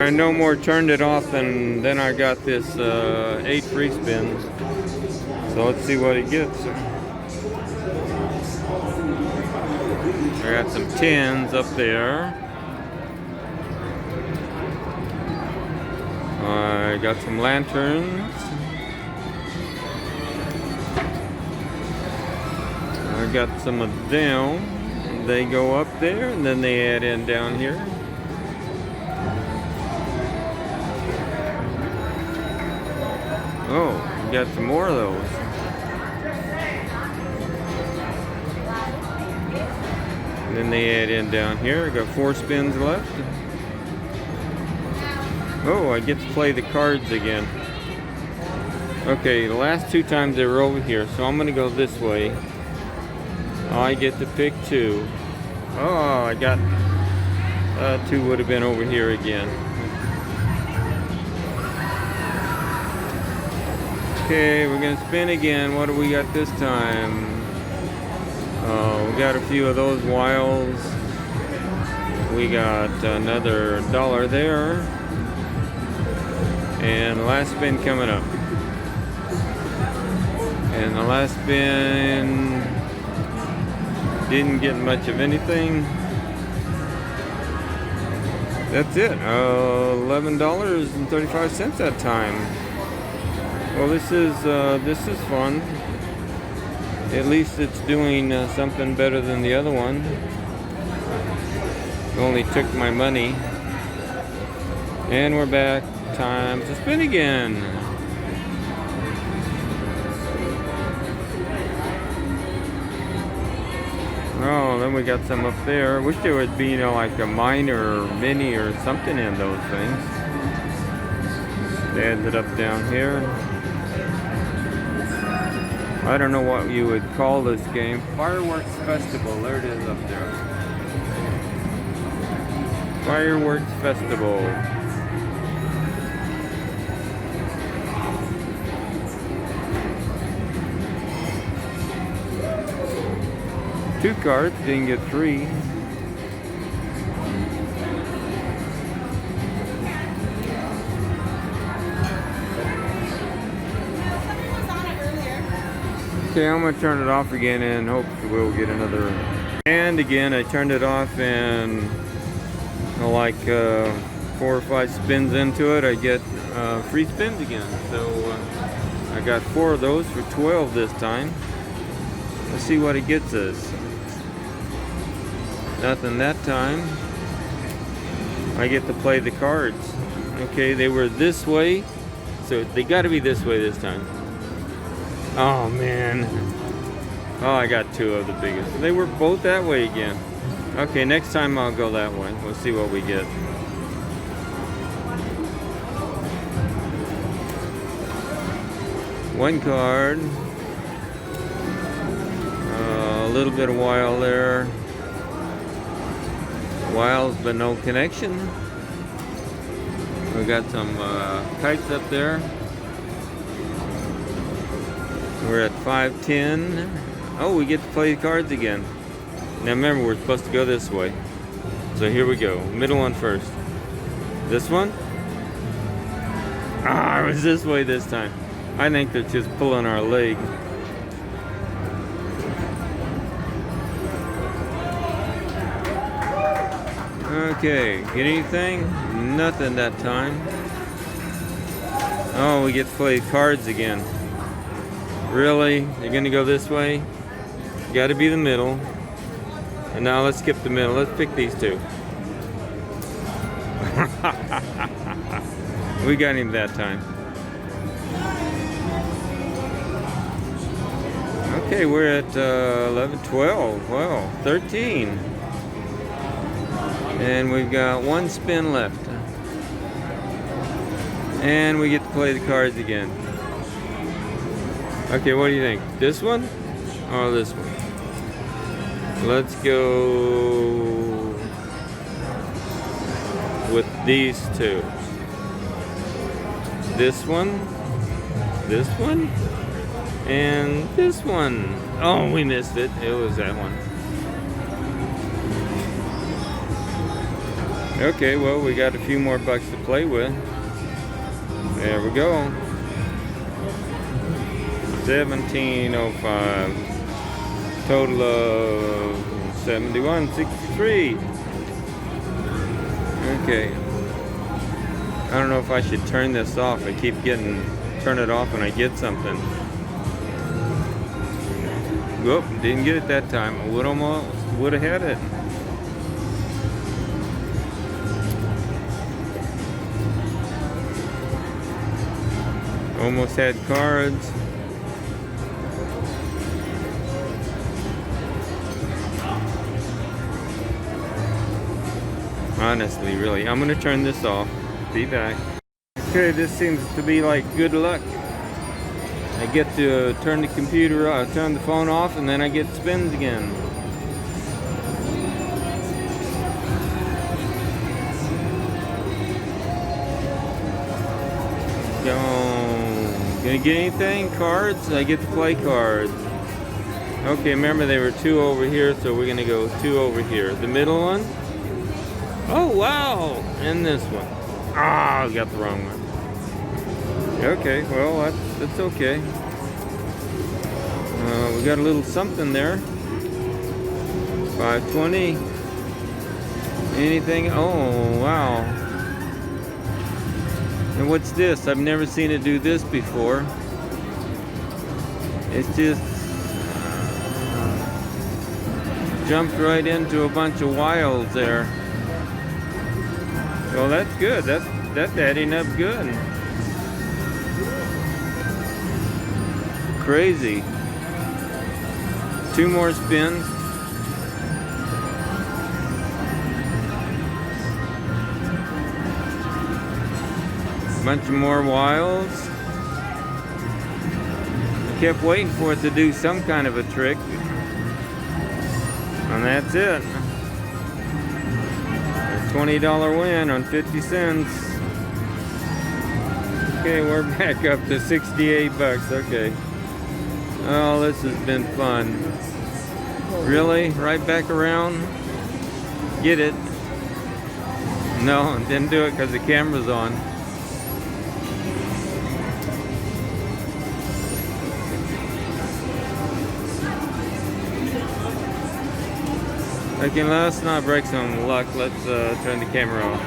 I no more turned it off, and then I got this 8 free spins. So let's see what it gets. I got some 10s up there. I got some lanterns. I got some of them. They go up there and then they add in down here. Oh, we got some more of those. And then they add in down here. I got 4 spins left. Oh, I get to play the cards again. Okay, the last 2 times they were over here, so I'm gonna go this way. I get to pick 2. Oh, I got 2 would have been over here again. Okay, we're gonna spin again. What do we got this time? We got a few of those wilds. We got another $1 there. And the last spin coming up. And the last spin didn't get much of anything. That's it. $11.35 that time. Well, this is fun. At least it's doing something better than the other one. It only took my money. And we're back. Time to spin again. Oh, then we got some up there. Wish there would be, like a minor or mini or something in those things. They ended up down here. I don't know what you would call this game. Fireworks Festival. There it is up there. Fireworks Festival. Two cards, didn't get 3. Okay, I'm gonna turn it off again and hope we'll get another. And again, I turned it off, and like 4 or 5 spins into it, I get free spins again. So I got 4 of those for 12 this time. Let's see what it gets us. Nothing that time. I get to play the cards. Okay, they were this way, so they got to be this way this time. Oh man. Oh, I got 2 of the biggest. They were both that way again. Okay, next time I'll go that way. We'll see what we get. One card. A little bit of wild there. Wilds, but no connection. We got some kites up there. We're at 510. Oh, we get to play the cards again. Now remember, we're supposed to go this way. So here we go. Middle one first. This one? Ah, it was this way this time. I think they're just pulling our leg. Okay, get anything? Nothing that time. Oh, we get to play cards again. Really? You're gonna go this way? Gotta be the middle. And now let's skip the middle. Let's pick these 2. We got him that time. Okay, we're at 11, 12, well, 13. And we've got 1 spin left. And we get to play the cards again. Okay, what do you think? This one or this one? Let's go with these 2. This one, and this one. Oh, we missed it. It was that one. Okay, well, we got a few more bucks to play with. There we go. 1705. Total of 7163. Okay. I don't know if I should turn this off. I keep turn it off when I get something. Whoop, didn't get it that time. I would have had it. Almost had cards. Honestly, really. I'm gonna turn this off. Be back. Okay, this seems to be like good luck. I get to turn the turn the phone off, and then I get spins again. Gonna get anything? Cards? I get to play cards. Okay, remember they were 2 over here, so we're gonna go 2 over here. The middle one? Oh, wow! And this one. Ah, I got the wrong one. Okay, well, that's okay. We got a little something there. 520. Anything? Oh, wow. And what's this? I've never seen it do this before. It's just jumped right into a bunch of wilds there. Well, that's good. That's adding up good. Crazy. 2 more spins. Bunch of more wilds. I kept waiting for it to do some kind of a trick. And that's it. A $20 win on 50 cents. Okay, we're back up to 68 bucks. Okay. Oh, this has been fun. Really? Right back around? Get it? No, didn't do it because the camera's on. Okay, let's not break some luck. Let's turn the camera off.